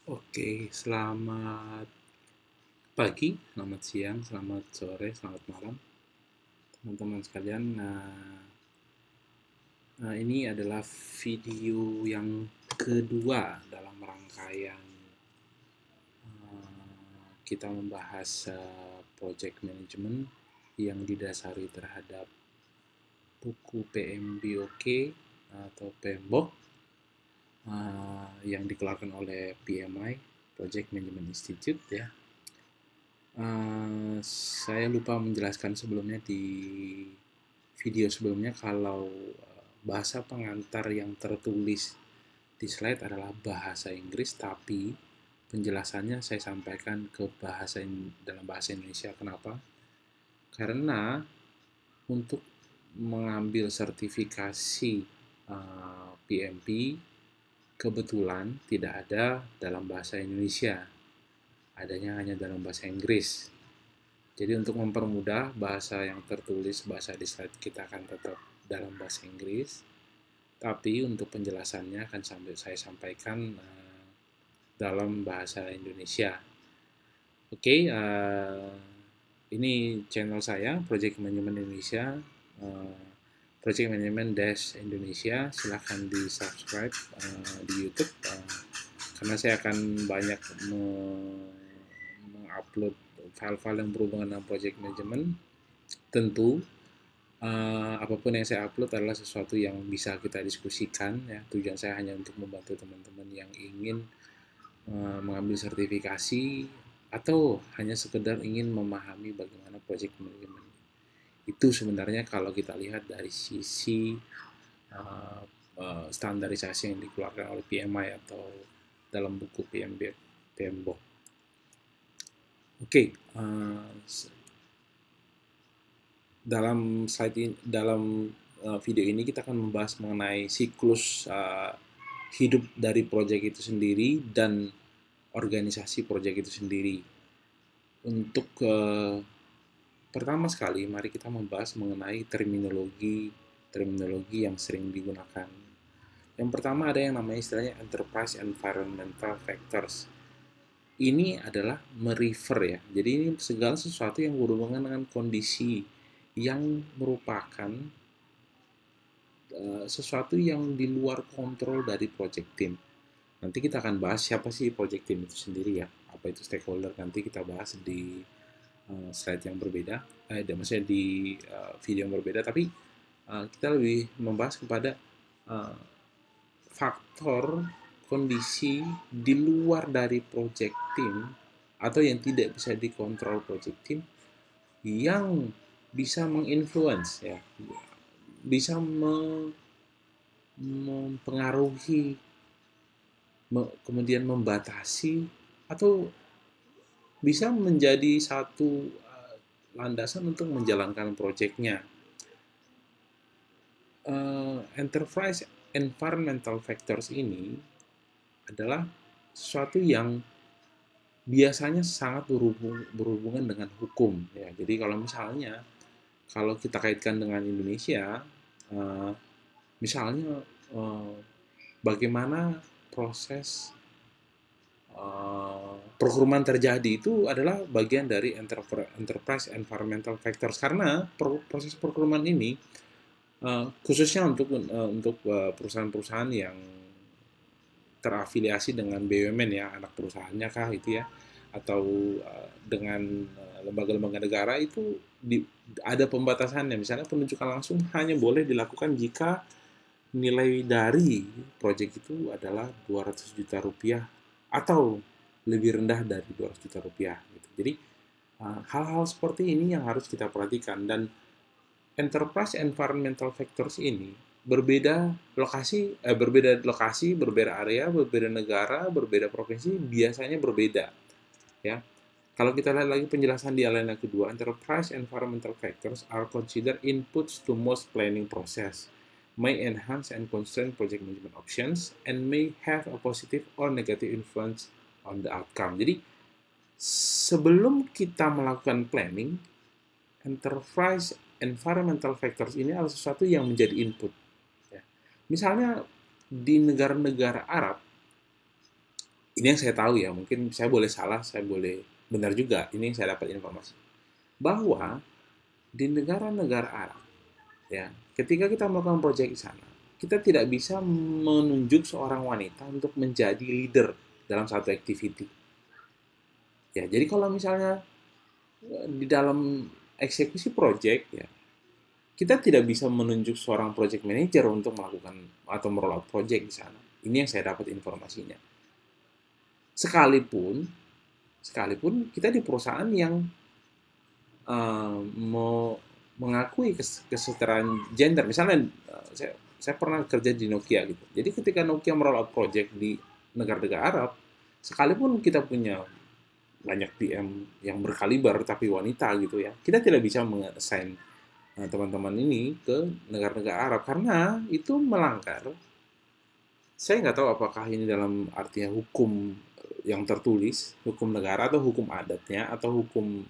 Oke, selamat pagi, selamat siang, selamat sore, selamat malam, teman-teman sekalian. Ini adalah video yang kedua dalam rangkaian kita membahas project management yang didasari terhadap buku PMBOK atau PMBOK yang dikeluarkan oleh PMI, Project Management Institute ya. Saya lupa menjelaskan sebelumnya di video sebelumnya kalau bahasa pengantar yang tertulis di slide adalah bahasa Inggris, tapi penjelasannya saya sampaikan ke dalam bahasa Indonesia. Kenapa? Karena untuk mengambil sertifikasi PMP kebetulan tidak ada dalam bahasa Indonesia, adanya hanya dalam bahasa Inggris. Jadi untuk mempermudah bahasa yang tertulis, bahasa di slide kita akan tetap dalam bahasa Inggris, tapi untuk penjelasannya akan saya sampaikan dalam bahasa Indonesia. Oke, ini channel saya, Project Management Indonesia, Project Management Dash Indonesia. Silahkan di subscribe di YouTube, karena saya akan banyak mengupload file-file yang berhubungan dengan project management. Tentu apapun yang saya upload adalah sesuatu yang bisa kita diskusikan ya. Tujuan saya hanya untuk membantu teman-teman yang ingin mengambil sertifikasi atau hanya sekedar ingin memahami bagaimana project management. Itu sebenarnya kalau kita lihat dari sisi standarisasi yang dikeluarkan oleh PMI atau dalam buku PMBOK. Oke, dalam video ini kita akan membahas mengenai siklus hidup dari proyek itu sendiri dan organisasi proyek itu sendiri. Untuk pertama sekali, mari kita membahas mengenai terminologi yang sering digunakan. Yang pertama ada yang namanya istilahnya Enterprise Environmental Factors. Ini adalah merefer ya. Jadi ini segala sesuatu yang berhubungan dengan kondisi yang merupakan sesuatu yang di luar kontrol dari project team. Nanti kita akan bahas siapa sih project team itu sendiri ya. Apa itu stakeholder, nanti kita bahas di slide yang berbeda. Maksudnya di video yang berbeda. Tapi kita lebih membahas kepada faktor kondisi di luar dari project team atau yang tidak bisa dikontrol project team yang bisa menginfluence ya, bisa mempengaruhi, kemudian membatasi atau bisa menjadi satu landasan untuk menjalankan proyeknya. Enterprise environmental factors ini adalah sesuatu yang biasanya sangat berhubungan dengan hukum ya. Jadi kalau kita kaitkan dengan Indonesia, misalnya bagaimana proses procurement terjadi itu adalah bagian dari enterprise environmental factors, karena proses procurement ini khususnya untuk perusahaan-perusahaan yang terafiliasi dengan BUMN ya, anak perusahaannya kah itu ya, atau dengan lembaga-lembaga negara itu ada pembatasannya. Misalnya penunjukan langsung hanya boleh dilakukan jika nilai dari proyek itu adalah 200 juta rupiah atau lebih rendah dari 200 juta rupiah gitu. Jadi hal-hal seperti ini yang harus kita perhatikan, dan enterprise environmental factors ini berbeda lokasi, berbeda area, berbeda negara, berbeda provinsi, biasanya berbeda ya. Kalau kita lihat lagi penjelasan di alinea kedua, enterprise environmental factors are considered inputs to most planning process, may enhance and constrain project management options, and may have a positive or negative influence on the outcome. Jadi, sebelum kita melakukan planning, enterprise environmental factors ini adalah sesuatu yang menjadi input. Ya. Misalnya di negara-negara Arab, Ini yang saya tahu ya, mungkin saya boleh salah, saya boleh benar juga. Ini yang saya dapat informasi. Bahwa di negara-negara Arab, ya, ketika kita melakukan proyek di sana, kita tidak bisa menunjuk seorang wanita untuk menjadi leader dalam satu activity. Ya, jadi kalau misalnya di dalam eksekusi proyek, ya, kita tidak bisa menunjuk seorang project manager untuk melakukan atau merollout project di sana. Ini yang saya dapat informasinya. Sekalipun, sekalipun kita di perusahaan yang mau mengakui kesetaraan gender, misalnya saya pernah kerja di Nokia gitu. Jadi ketika Nokia merollout project di negara-negara Arab, sekalipun kita punya banyak PM yang berkaliber tapi wanita gitu ya, kita tidak bisa mengassign teman-teman ini ke negara-negara Arab karena itu melanggar. Saya nggak tahu apakah ini dalam artinya hukum yang tertulis, hukum negara atau hukum adatnya atau hukum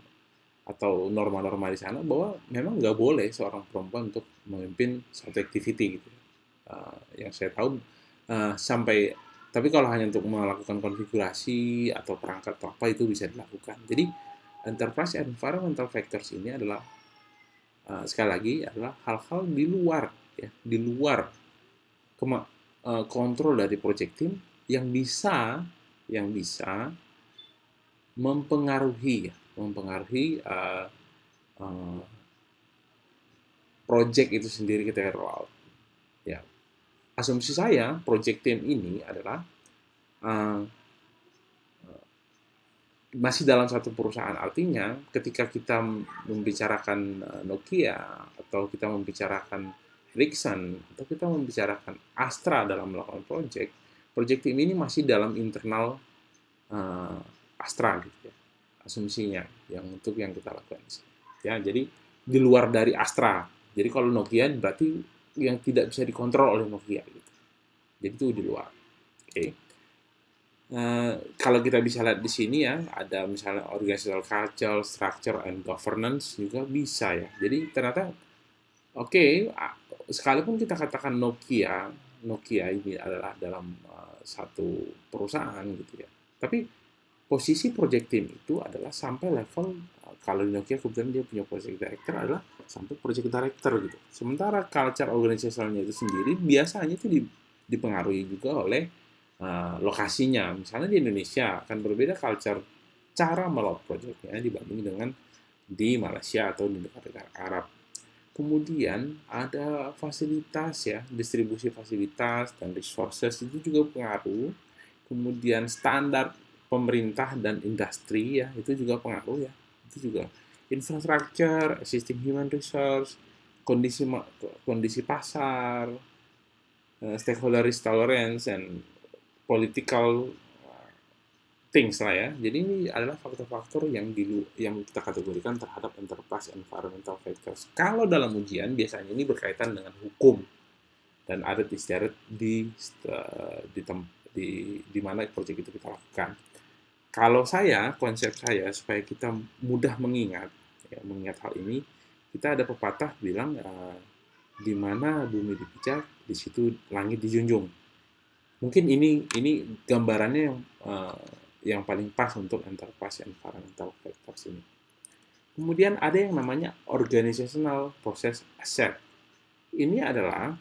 atau norma-norma di sana bahwa memang nggak boleh seorang perempuan untuk memimpin suatu activity gitu. Yang saya tahu sampai tapi kalau hanya untuk melakukan konfigurasi atau perangkat atau apa itu bisa dilakukan. Jadi enterprise environmental factors ini adalah sekali lagi adalah hal-hal di luar ya, di luar kontrol dari project team yang bisa mempengaruhi ya, mempengaruhi uh, project itu sendiri ketika rollout. Ya, asumsi saya project team ini adalah uh, masih dalam satu perusahaan. Artinya ketika kita membicarakan Nokia atau kita membicarakan Ericsson atau kita membicarakan Astra dalam melakukan project team ini masih dalam internal Astra gitu ya. Asumsinya yang untuk yang kita lakukan. Ya, jadi di luar dari Astra. Jadi kalau Nokia berarti yang tidak bisa dikontrol oleh Nokia gitu. Jadi itu di luar. Oke. Okay. Kalau kita bisa lihat di sini ya, ada misalnya organizational culture, structure, and governance juga bisa ya. Jadi ternyata, oke, sekalipun kita katakan Nokia ini adalah dalam satu perusahaan gitu ya. Tapi posisi project team itu adalah sampai level, kalau di Nokia kemudian dia punya project director adalah sampai project director gitu. Sementara culture organizationalnya itu sendiri biasanya itu dipengaruhi juga oleh lokasinya. Misalnya di Indonesia akan berbeda culture cara melot projectnya dibanding dengan di Malaysia atau di negara-negara Arab. Kemudian ada fasilitas ya, distribusi fasilitas dan resources itu juga pengaruh. Kemudian standar pemerintah dan industri ya, itu juga pengaruh ya. Itu juga infrastructure, existing human resource, kondisi kondisi pasar, stakeholder tolerance, and political things lah ya. Jadi ini adalah faktor-faktor yang kita kategorikan terhadap enterprise environmental factors. Kalau dalam ujian biasanya ini berkaitan dengan hukum dan adat istiadat di mana proyek itu kita lakukan. Kalau konsep saya supaya kita mudah mengingat hal ini, kita ada pepatah bilang di mana bumi dipijak, di situ langit dijunjung. Mungkin ini gambarannya yang paling pas untuk enterprise environmental factors ini. Kemudian ada yang namanya organizational process asset. Ini adalah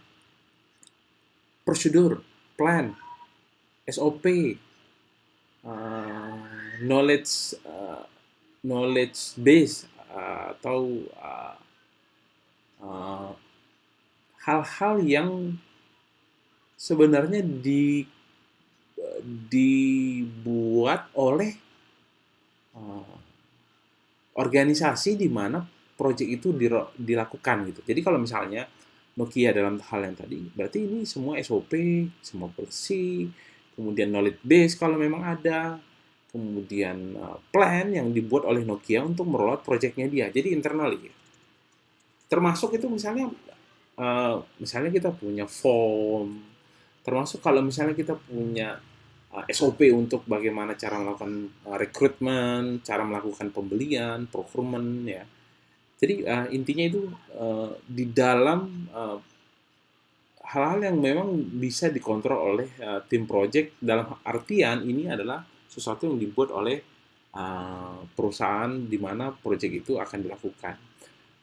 prosedur, plan, SOP, knowledge base atau hal-hal yang sebenarnya dibuat oleh organisasi di mana proyek itu dilakukan gitu. Jadi kalau misalnya Nokia dalam hal yang tadi, berarti ini semua SOP, semua policy, kemudian knowledge base kalau memang ada, kemudian plan yang dibuat oleh Nokia untuk merolot proyeknya dia. Jadi internal ya. Termasuk itu misalnya kita punya form, termasuk kalau misalnya kita punya SOP untuk bagaimana cara melakukan rekrutmen, cara melakukan pembelian, procurement ya. Jadi intinya itu di dalam hal-hal yang memang bisa dikontrol oleh tim project, dalam artian ini adalah sesuatu yang dibuat oleh perusahaan di mana project itu akan dilakukan.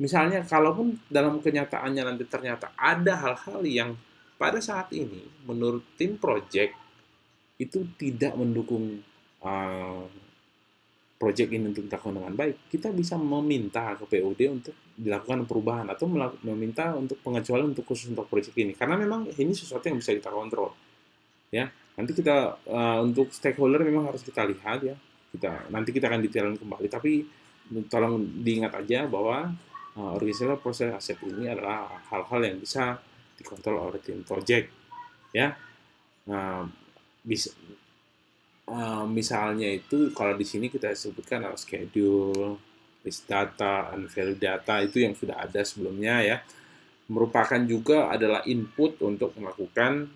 Misalnya, kalaupun dalam kenyataannya nanti ternyata ada hal-hal yang pada saat ini menurut tim project itu tidak mendukung uh, project ini untuk dilakukan dengan baik, kita bisa meminta ke PUD untuk dilakukan perubahan atau meminta untuk pengecualian untuk khusus untuk project ini. Karena memang ini sesuatu yang bisa kita kontrol, ya. Nanti kita untuk stakeholder memang harus kita lihat, ya. Nanti kita akan detailkan kembali, tapi tolong diingat aja bahwa organizational proses aset ini adalah hal-hal yang bisa dikontrol oleh tim project, ya. Nah, bisa misalnya itu kalau di sini kita sebutkan adalah schedule, list data, and value data itu yang sudah ada sebelumnya, ya. Merupakan juga adalah input untuk melakukan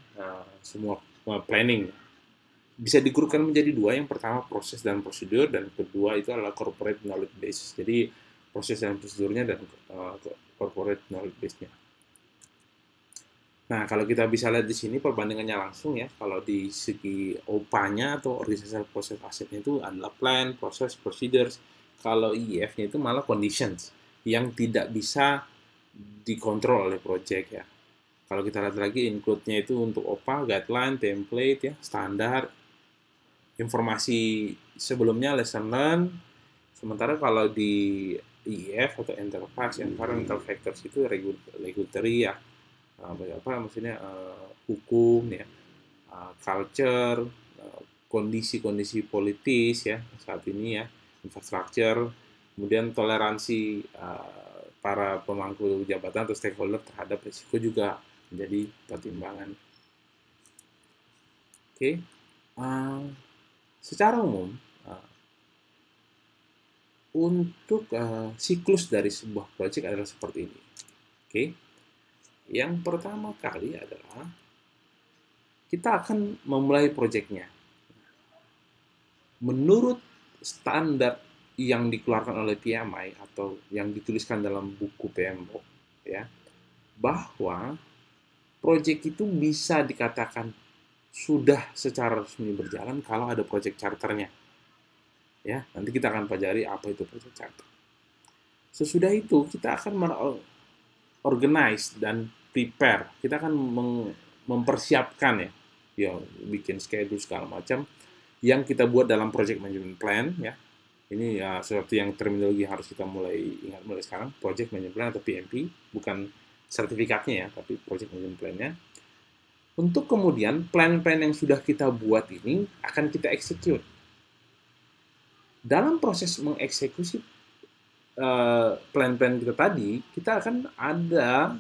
semua planning. Bisa digrupkan menjadi dua, yang pertama proses dan prosedur, dan kedua itu adalah corporate knowledge base. Jadi proses dan prosedurnya dan corporate knowledge base-nya. Nah, kalau kita bisa lihat di sini perbandingannya langsung, ya. Kalau di segi OPA-nya atau Organizational Process Asset-nya itu adalah plan, process, procedures. Kalau IEF-nya itu malah conditions yang tidak bisa dikontrol oleh project, ya. Kalau kita lihat lagi include-nya itu untuk OPA, guideline, template, ya, standar, informasi sebelumnya lesson learned. Sementara kalau di IEF atau Enterprise Environmental Factors itu regulatory, ya, maksudnya hukum, ya, culture, kondisi-kondisi politis, ya, saat ini, ya, infrastruktur, kemudian toleransi para pemangku jabatan atau stakeholder terhadap risiko juga menjadi pertimbangan. Oke. Secara umum untuk siklus dari sebuah proyek adalah seperti ini. Oke. Yang pertama kali adalah kita akan memulai proyeknya. Menurut standar yang dikeluarkan oleh PMI atau yang dituliskan dalam buku PMBOK, ya, bahwa proyek itu bisa dikatakan sudah secara resmi berjalan kalau ada proyek charternya. Ya, nanti kita akan pelajari apa itu proyek charter. Sesudah itu kita akan organize dan prepare. Kita akan mempersiapkan, ya, bikin schedule segala macam yang kita buat dalam project management plan, ya. Ini ya sesuatu yang terminologi harus kita mulai ingat mulai sekarang, project management plan atau PMP, bukan sertifikatnya, ya, tapi project management plan-nya. Untuk kemudian plan-plan yang sudah kita buat ini akan kita execute. Dalam proses mengeksekusi plan-plan kita tadi, kita akan ada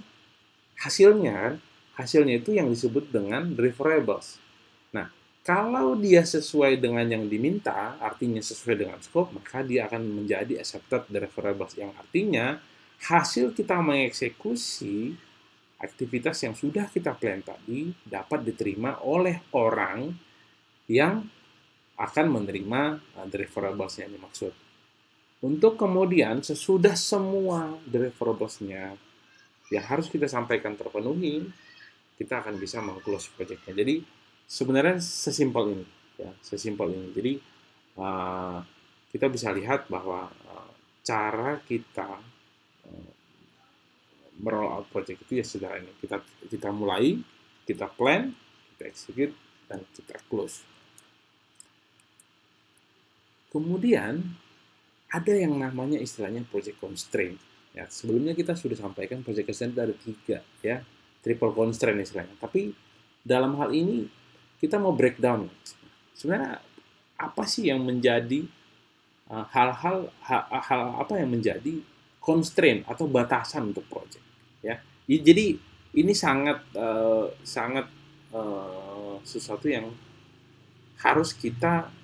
hasilnya. Hasilnya itu yang disebut dengan deliverables. Nah, kalau dia sesuai dengan yang diminta, artinya sesuai dengan scope, maka dia akan menjadi accepted deliverables, yang artinya hasil kita mengeksekusi aktivitas yang sudah kita plan tadi dapat diterima oleh orang yang akan menerima deliverables yang dimaksud. Untuk kemudian sesudah semua deliverables-nya yang harus kita sampaikan terpenuhi, kita akan bisa meng-close project-nya. Jadi sebenarnya sesimpel ini, ya, sesimpel ini. Jadi kita bisa lihat bahwa cara kita meroll out project itu ya sederhana ini. Kita mulai, kita plan, kita execute, dan kita close. Kemudian ada yang namanya istilahnya project constraint. Ya, sebelumnya kita sudah sampaikan project constraint ada 3, ya, triple constraint istilahnya. Tapi dalam hal ini kita mau breakdown. Sebenarnya apa sih yang menjadi hal apa yang menjadi constraint atau batasan untuk project, ya. Jadi ini sangat sesuatu yang harus kita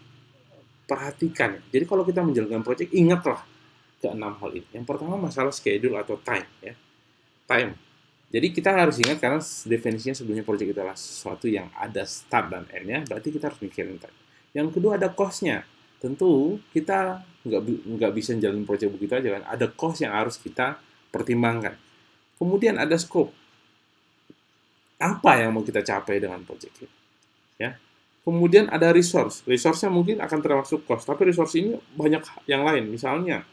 perhatikan. Jadi kalau kita menjalankan project, ingatlah ke 6 hal ini. Yang pertama masalah schedule atau time, ya. Time. Jadi kita harus ingat, karena definisinya sebelumnya project itu adalah sesuatu yang ada start dan end-nya, berarti kita harus mikirin time. Yang kedua ada cost-nya. Tentu kita nggak bisa jalan project begitu aja, kan. Ada cost yang harus kita pertimbangkan. Kemudian ada scope. Apa yang mau kita capai dengan project ini? Ya. Kemudian ada resource-nya mungkin akan termasuk cost, tapi resource ini banyak yang lain, misalnya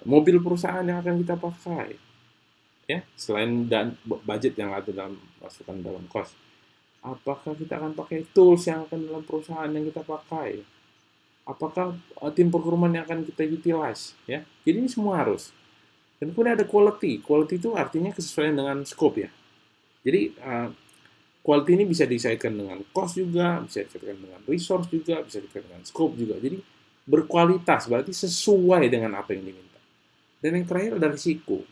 mobil perusahaan yang akan kita pakai, ya, selain dan budget yang ada dalam masukan dalam cost. Apakah kita akan pakai tools yang akan dalam perusahaan yang kita pakai? Apakah tim procurement yang akan kita utilize? Ya, jadi ini semua harus. Dan kemudian ada quality. Quality itu artinya kesesuaian dengan scope ya. Jadi quality ini bisa disesuaikan dengan cost juga, bisa disesuaikan dengan resource juga, bisa disesuaikan dengan scope juga. Jadi berkualitas, berarti sesuai dengan apa yang diminta. Dan yang terakhir ada risiko.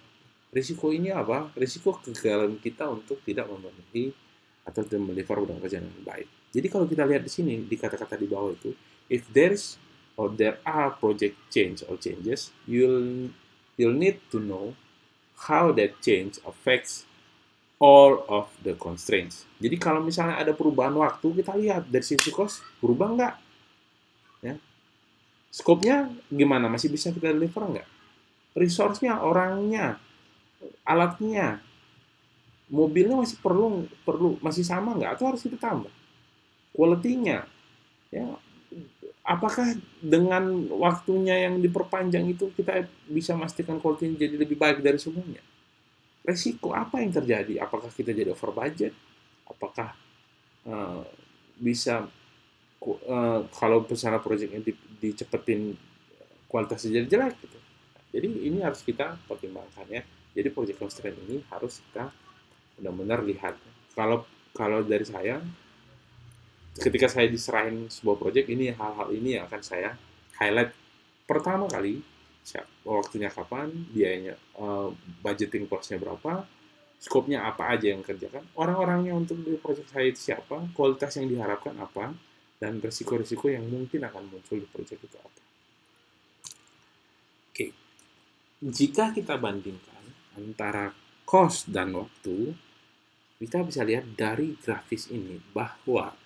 Risiko ini apa? Risiko kegagalan kita untuk tidak memenuhi atau tidak meliver udang kerjaan dengan baik. Jadi kalau kita lihat di sini, di kata-kata di bawah itu, if there's or there are project change or changes, you'll need to know how that change affects all of the constraints. Jadi kalau misalnya ada perubahan waktu, kita lihat dari sisi cost, berubah nggak? Ya. Scope-nya gimana? Masih bisa kita deliver nggak? Resource-nya, orangnya, alatnya, mobilnya masih perlu masih sama nggak? Atau harus kita tambah? Quality-nya, ya, apakah dengan waktunya yang diperpanjang itu kita bisa memastikan quality jadi lebih baik dari sebelumnya? Resiko apa yang terjadi? Apakah kita jadi over budget? Apakah uh, bisa kalau misalnya proyeknya dicepetin kualitasnya jadi jelek gitu. Jadi ini harus kita pertimbangkan ya. Jadi project constraint ini harus kita benar-benar lihat. Kalau kalau dari saya, ketika saya diserahin sebuah project ini, hal-hal ini yang akan saya highlight pertama kali. Waktunya kapan, biayanya, budgeting cost-nya berapa, scope-nya apa aja yang kerjakan, orang-orangnya untuk di project saya itu siapa, kualitas yang diharapkan apa, dan risiko-risiko yang mungkin akan muncul di project itu apa. Oke, jika kita bandingkan antara cost dan waktu, kita bisa lihat dari grafis ini bahwa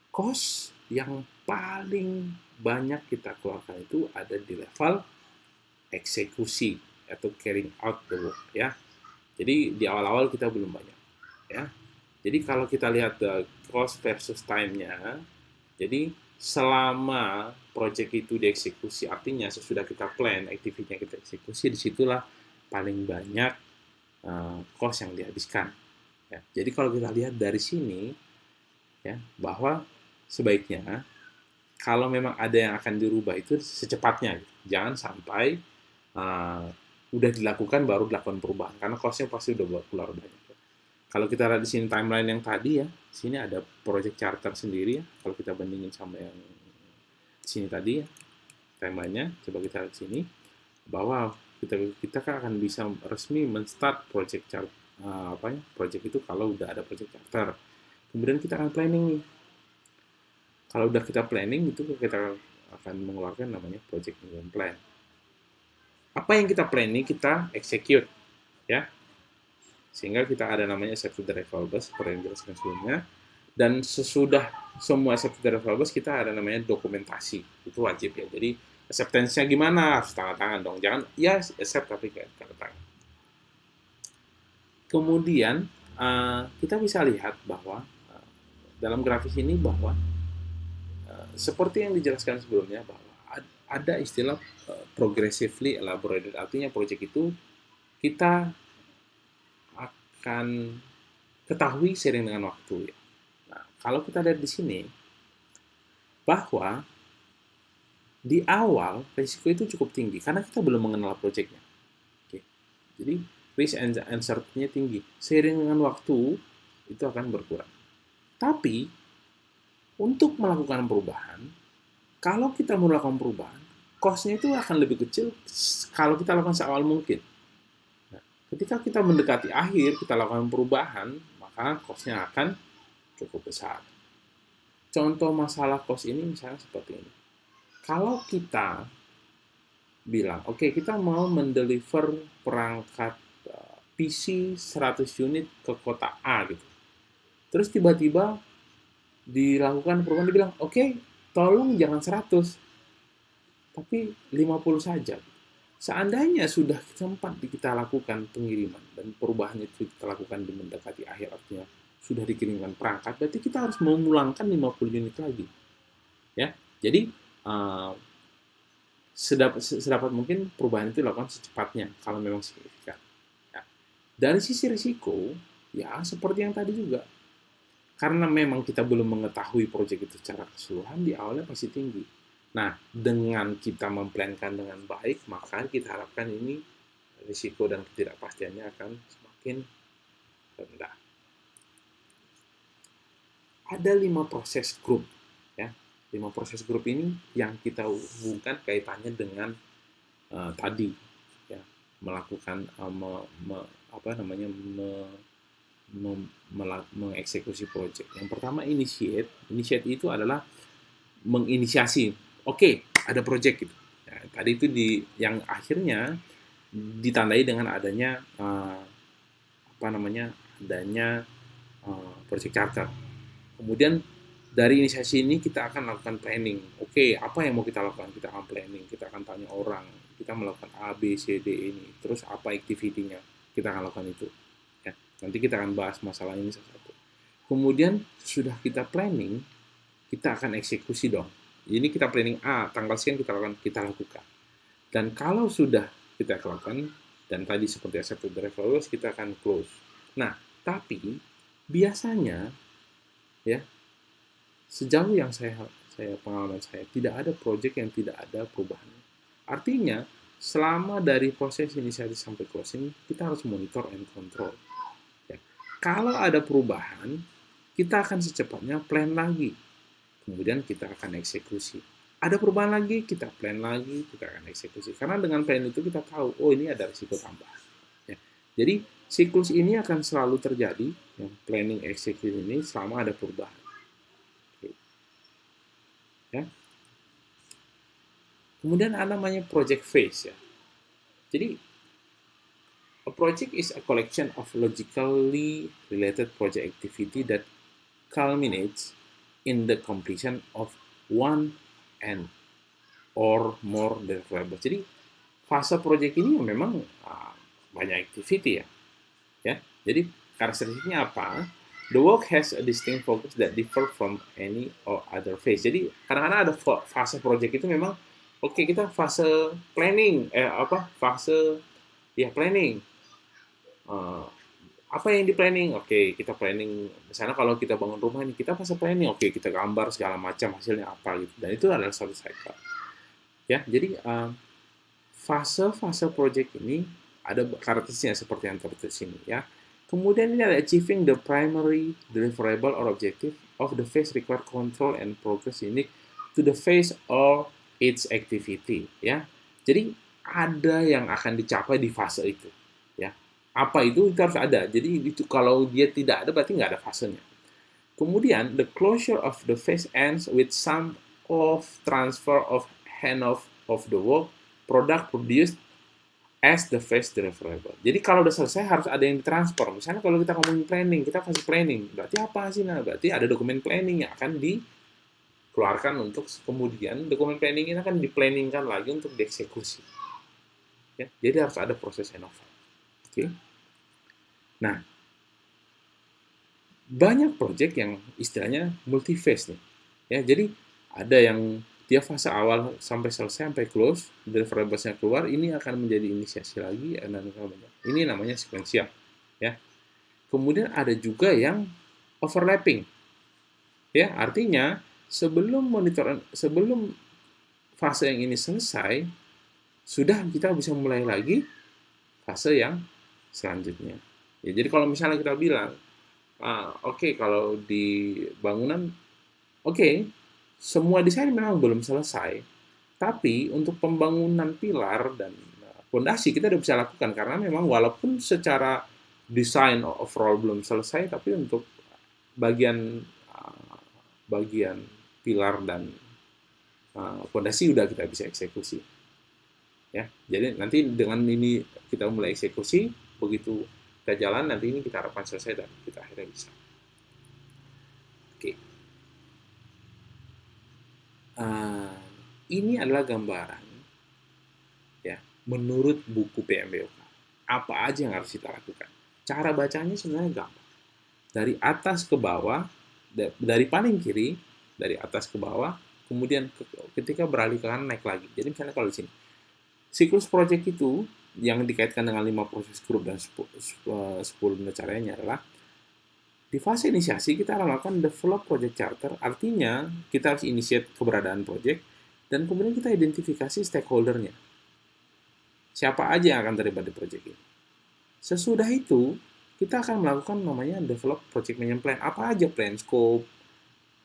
cost yang paling banyak kita keluarkan itu ada di level eksekusi atau carrying out the work ya. Jadi di awal-awal kita belum banyak ya. Jadi kalau kita lihat the cost versus time-nya, jadi selama project itu dieksekusi, artinya sesudah kita plan, activity-nya kita eksekusi, disitulah paling banyak cost yang dihabiskan. Ya. Jadi kalau kita lihat dari sini, ya, bahwa sebaiknya kalau memang ada yang akan dirubah itu secepatnya, jangan sampai uh, udah dilakukan baru dilakukan perubahan, karena cost-nya pasti udah keluar banyak. Kalau kita lihat di sini timeline yang tadi ya, sini ada project charter sendiri ya. Kalau kita bandingin sama yang di sini tadi ya, timelinenya, coba kita lihat sini bahwa kita kan akan bisa resmi men-start project charter project itu kalau udah ada project charter. Kemudian kita akan planning nih. Kalau udah kita planning itu kita akan mengeluarkan namanya project plan. Apa yang kita planning kita execute ya. Sehingga kita ada namanya accepted deliverables seperti yang dijelaskan sebelumnya. Dan sesudah semua accepted deliverables kita ada namanya dokumentasi. Itu wajib ya. Jadi acceptance-nya gimana? Harus tanda tangan dong. Jangan ya accept tapi nggak tanda tangan. Kemudian kita bisa lihat bahwa dalam grafis ini bahwa seperti yang dijelaskan sebelumnya bahwa ada istilah progressively elaborated, artinya project itu kita akan ketahui seiring dengan waktu ya. Nah, kalau kita lihat di sini bahwa di awal risiko itu cukup tinggi karena kita belum mengenal projectnya. Oke. Jadi risk and uncertainty-nya tinggi. Seiring dengan waktu itu akan berkurang. Tapi untuk melakukan perubahan, kalau kita melakukan perubahan, cost-nya itu akan lebih kecil kalau kita lakukan seawal mungkin. Nah, ketika kita mendekati akhir, kita lakukan perubahan, maka cost-nya akan cukup besar. Contoh masalah cost ini misalnya seperti ini. Kalau kita bilang, oke, kita mau mendeliver perangkat PC 100 unit ke kota A gitu. Terus tiba-tiba dilakukan perubahan, dibilang, oke, tolong jangan 100, tapi 50 saja. Seandainya sudah sempat kita lakukan pengiriman dan perubahan itu kita lakukan di mendekati akhir, artinya sudah dikirimkan perangkat, berarti kita harus memulangkan 50 unit lagi, ya. Jadi sedapat mungkin perubahan itu dilakukan secepatnya kalau memang signifikan. Ya. Dari sisi risiko, ya seperti yang tadi juga, karena memang kita belum mengetahui proyek itu secara keseluruhan, di awalnya pasti tinggi. Nah, dengan kita memplankan dengan baik, maka kita harapkan ini risiko dan ketidakpastiannya akan semakin rendah. Ada 5 proses grup, ya. 5 proses grup ini yang kita hubungkan kaitannya dengan tadi, ya, melakukan mengeksekusi proyek. Yang pertama, initiate. Initiate itu adalah menginisiasi. Oke, ada proyek gitu. Nah, tadi itu yang akhirnya ditandai dengan adanya adanya project charter. Kemudian dari inisiasi ini kita akan lakukan planning. Oke, apa yang mau kita lakukan? Kita akan planning, kita akan tanya orang, kita melakukan A, B, C, D ini. Terus apa activity-nya? Kita akan lakukan itu. Ya, nanti kita akan bahas masalah ini satu-satu. Kemudian sudah kita planning, kita akan eksekusi dong. Ini kita planning A, tanggal sekian kita lakukan. Dan kalau sudah kita lakukan, dan tadi seperti accepted deliverables, kita akan close. Nah, tapi biasanya, ya, sejauh yang pengalaman saya, tidak ada project yang tidak ada perubahan. Artinya, selama dari proses inisiatif sampai closing, kita harus monitor and control. Ya. Kalau ada perubahan, kita akan secepatnya plan lagi. Kemudian kita akan eksekusi. Ada perubahan lagi, kita plan lagi, kita akan eksekusi. Karena dengan plan itu kita tahu, oh ini ada risiko tambahan. Ya. Jadi, siklus ini akan selalu terjadi, yang planning execution ini selama ada perubahan. Ya. Kemudian ada namanya project phase, ya. Jadi a project is a collection of logically related project activity that culminates in the completion of one and or more deliverables. Jadi fase project ini memang banyak activity, ya. Jadi karakteristiknya apa? The work has a distinct focus that differ from any or other phase. Jadi kadang-kadang ada fase project itu memang kita fase planning, planning. Apa yang di planning? Kita planning. Misalnya kalau kita bangun rumah ini, kita fase planning. Kita gambar segala macam hasilnya apa gitu. Dan itu adalah satu cycle. Ya, jadi fase-fase project ini ada karakteristiknya seperti yang tertulis sini, ya. Kemudian ini ada achieving the primary deliverable or objective of the phase require control and progress unique to the phase or its activity, ya. Jadi ada yang akan dicapai di fase itu, ya. Apa itu harus ada. Jadi itu kalau dia tidak ada berarti nggak ada fasenya. Kemudian the closure of the phase ends with some of transfer of handoff of the work product produced as the phase deliverable. Jadi kalau udah selesai harus ada yang ditransfer. Misalnya kalau kita ngomongin planning, kita fase planning. Berarti apa sih? Nah, berarti ada dokumen planning yang akan dikeluarkan untuk kemudian dokumen planning ini akan diplanningkan lagi untuk dieksekusi. Ya, jadi harus ada proses handover. Oke. Nah, banyak project yang istilahnya multi phase nih. Ya, jadi ada yang dia fase awal sampai selesai, sampai close, deliverables-nya keluar, ini akan menjadi inisiasi lagi, ini namanya sequential, ya. Kemudian ada juga yang overlapping, ya, artinya sebelum fase yang ini selesai, sudah kita bisa mulai lagi fase yang selanjutnya. Ya, jadi kalau misalnya kita bilang, kalau di bangunan, semua desain memang belum selesai, tapi untuk pembangunan pilar dan fondasi kita udah bisa lakukan karena memang walaupun secara desain overall belum selesai, tapi untuk bagian pilar dan fondasi udah kita bisa eksekusi. Ya, jadi nanti dengan ini kita mulai eksekusi, begitu kita jalan nanti ini kita harapkan selesai dan kita akhirnya bisa. Oke. Ini adalah gambaran, ya, menurut buku PMBOK. Apa aja yang harus kita lakukan? Cara bacanya sebenarnya gampang. Dari atas ke bawah, dari paling kiri, dari atas ke bawah, kemudian ketika beralih ke kanan naik lagi. Jadi misalnya kalau di sini, siklus project itu yang dikaitkan dengan 5 proses grup dan 10 caranya adalah di fase inisiasi kita melakukan develop project charter, artinya kita harus initiate keberadaan project dan kemudian kita identifikasi stakeholder-nya. Siapa aja yang akan terlibat di project ini. Sesudah itu, kita akan melakukan namanya develop project management plan. Apa aja plan scope,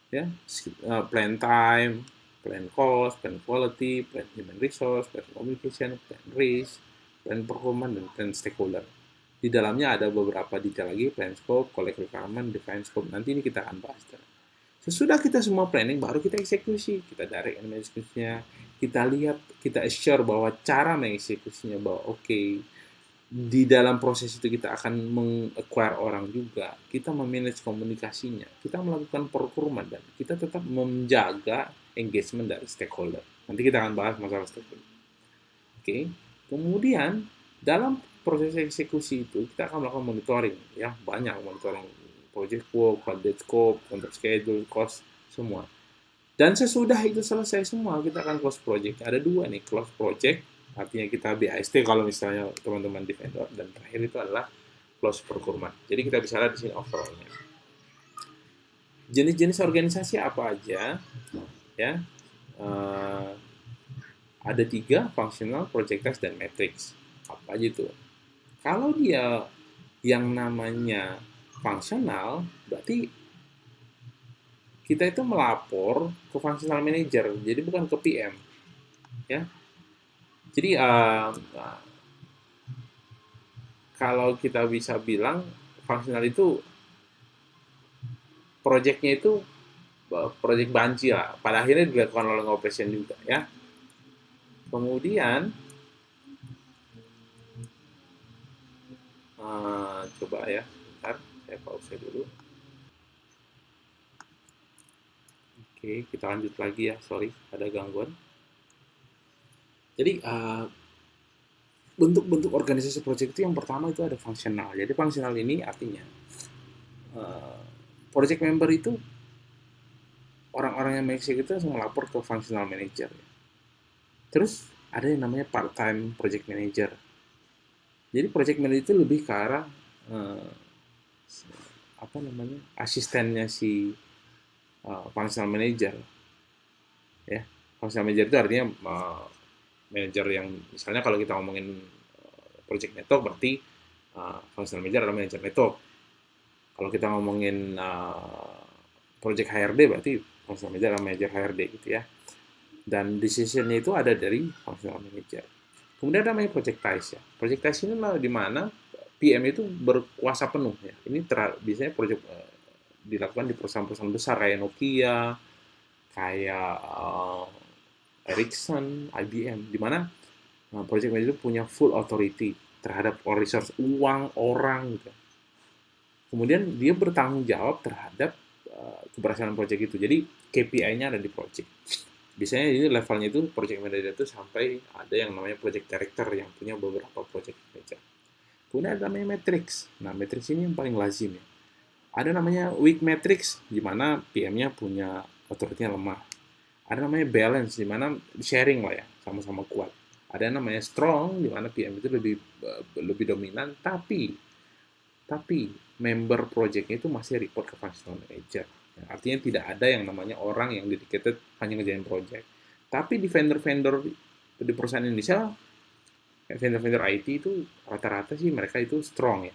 ya, plan time, plan cost, plan quality, plan human resource, plan communication, plan risk, plan performance, dan plan stakeholder. Di dalamnya ada beberapa detail lagi, plan scope, collect requirement, define scope. Nanti ini kita akan bahas. Sesudah kita semua planning, baru kita eksekusi. Kita direct eksekusinya, kita lihat, kita assure bahwa cara mengeksekusinya bahwa oke, di dalam proses itu kita akan meng-acquire orang juga, kita memanage komunikasinya, kita melakukan procurement, dan kita tetap menjaga engagement dari stakeholder. Nanti kita akan bahas masalah stakeholder. Oke, kemudian dalam proses eksekusi itu kita akan melakukan monitoring, ya banyak monitoring project work, budget scope, contract schedule, cost, semua. Dan sesudah itu selesai semua, kita akan close project. Ada dua nih, close project, artinya kita BAST kalau misalnya teman-teman di vendor, dan terakhir itu adalah close procurement. Jadi kita bisa lihat di sini overallnya. Jenis-jenis organisasi apa aja, ya? Ada 3, functional, project-based, dan matrix. Apa aja itu? Kalau dia yang namanya functional, berarti kita itu melapor ke functional manager, jadi bukan ke PM, ya. Jadi kalau kita bisa bilang functional itu projectnya itu project banci lah. Pada akhirnya dilakukan oleh operation juga, ya. Kemudian coba ya, bentar, saya pause dulu. Oke, kita lanjut lagi ya. Sorry, ada gangguan. Jadi bentuk-bentuk organisasi project itu yang pertama itu ada fungsional. Jadi fungsional ini artinya project member itu orang-orang yang mengeksekusi itu langsung melapor ke functional manager. Terus ada yang namanya part-time project manager. Jadi project manager itu lebih ke arah apa namanya, asistennya si functional manager. Ya, functional manager itu artinya manager yang misalnya kalau kita ngomongin project network berarti functional manager adalah manager network. Kalau kita ngomongin project HRD berarti functional manager adalah manager HRD gitu ya. Dan decision-nya itu ada dari functional manager. Kemudian ada namanya projectize ya. Projectize ini di mana PM itu berkuasa penuh ya. Ini biasanya project dilakukan di perusahaan-perusahaan besar kayak Nokia, kayak Ericsson, IBM, di mana project manager itu punya full authority terhadap resource, uang, orang gitu. Kemudian dia bertanggung jawab terhadap keberhasilan project itu. Jadi KPI-nya ada di project. Biasanya ini levelnya itu project manager itu sampai ada yang namanya project director yang punya beberapa project manager. Kemudian ada namanya matrix. Nah, matrix ini yang paling lazim ya. Ada namanya weak matrix, di mana PM-nya punya otoritasnya lemah. Ada namanya balance, di mana sharing lah ya, sama-sama kuat. Ada namanya strong, di mana PM itu lebih dominan, tapi member project-nya itu masih report ke functional manager. Ya, artinya tidak ada yang namanya orang yang dedicated hanya ngerjain project. Tapi di vendor-vendor di perusahaan Indonesia, vendor-vendor IT itu rata-rata sih mereka itu strong ya.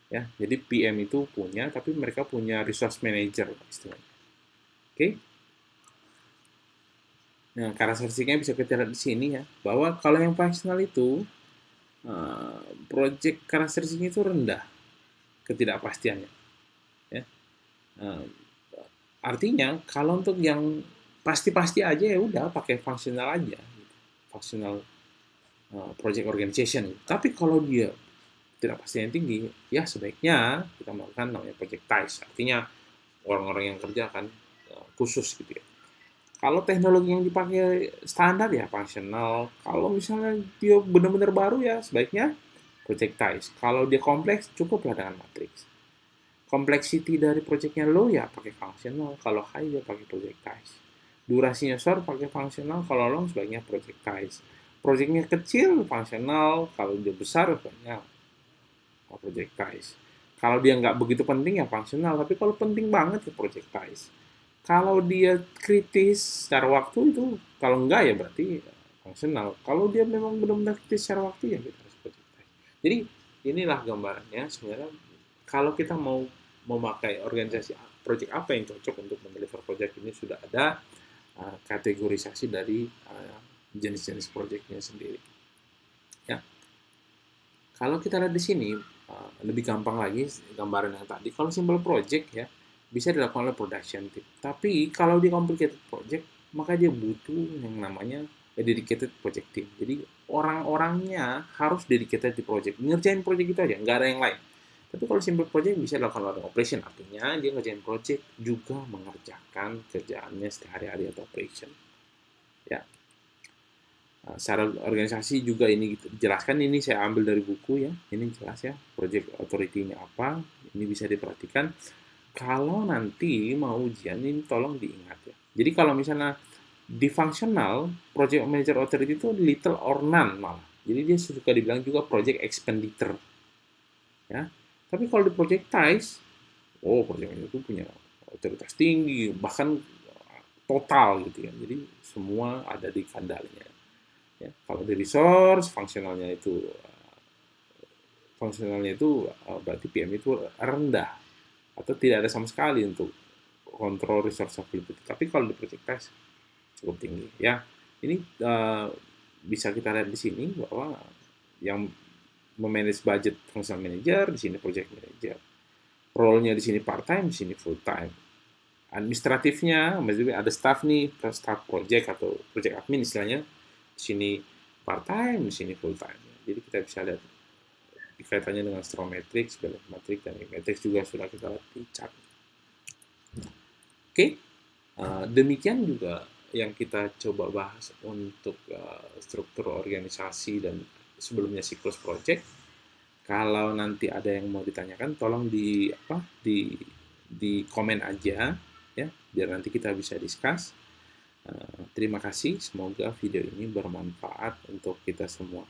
Ya, jadi PM itu punya, tapi mereka punya resource manager istilahnya. Oke? Nah, karakteristiknya bisa kita lihat di sini ya, bahwa kalau yang functional itu project karakteristiknya itu rendah ketidakpastiannya. Ya. Artinya kalau untuk yang pasti-pasti aja ya udah pakai functional aja, functional project organization. Tapi kalau dia tidak pasti yang tinggi, ya sebaiknya kita melakukan namanya projectize. Artinya orang-orang yang kerja kan khusus gitu ya. Kalau teknologi yang dipakai standar ya fungsional. Kalau misalnya dia benar-benar baru ya sebaiknya projectize. Kalau dia kompleks cukuplah dengan matriks. Complexity dari projectnya low ya pakai fungsional. Kalau high ya pakai projectize. Durasinya short pakai fungsional. Kalau long sebaiknya projectize. Projectnya kecil fungsional. Kalau dia besar sebaiknya projectize. Kalau dia nggak begitu penting ya fungsional. Tapi kalau penting banget ya projectize. Kalau dia kritis secara waktu itu, kalau enggak ya berarti fungsional. Kalau dia memang benar-benar kritis secara waktu ya kita harus projectize. Jadi inilah gambarannya sebenarnya kalau kita mau memakai organisasi project apa yang cocok untuk mendeliver project ini sudah ada kategorisasi dari jenis-jenis projectnya sendiri. Ya, kalau kita lihat di sini lebih gampang lagi gambaran yang tadi. Kalau simple project ya bisa dilakukan oleh production team. Tapi kalau di complicated project maka dia butuh yang namanya dedicated project team. Jadi orang-orangnya harus dedicated di project. Ngerjain project itu aja, nggak ada yang lain. Tapi kalau simple project bisa dilakukan oleh operation, artinya dia ngerjain project juga mengerjakan kerjaannya sehari-hari atau operation. Ya, secara organisasi juga ini dijelaskan, ini saya ambil dari buku ya, ini jelas ya project authority-nya apa, ini bisa diperhatikan. Kalau nanti mau ujian ini tolong diingat ya. Jadi kalau misalnya di functional project manager authority itu little or none malah, jadi dia suka dibilang juga project expenditure ya. Tapi kalau di projectize, oh project manager itu punya otoritas tinggi, bahkan total gitu ya, jadi semua ada di kendalinya. Ya, kalau di resource, fungsionalnya itu berarti PM itu rendah atau tidak ada sama sekali untuk kontrol resource availability. Tapi kalau di project test cukup tinggi. Ya, ini bisa kita lihat di sini bahwa yang memanage budget functional manager, di sini project manager. Role-nya di sini part time, di sini full time. Administratifnya, maksudnya ada staff nih, staff project atau project admin istilahnya. Di sini part time, di sini full time. Jadi kita bisa lihat kaitannya dengan strong matrix, balance matrix, dan matrix juga sudah kita lihat di chart. Oke, demikian juga yang kita coba bahas untuk struktur organisasi dan sebelumnya siklus project. Kalau nanti ada yang mau ditanyakan, tolong di komen aja ya, biar nanti kita bisa discuss. Terima kasih, semoga video ini bermanfaat untuk kita semua.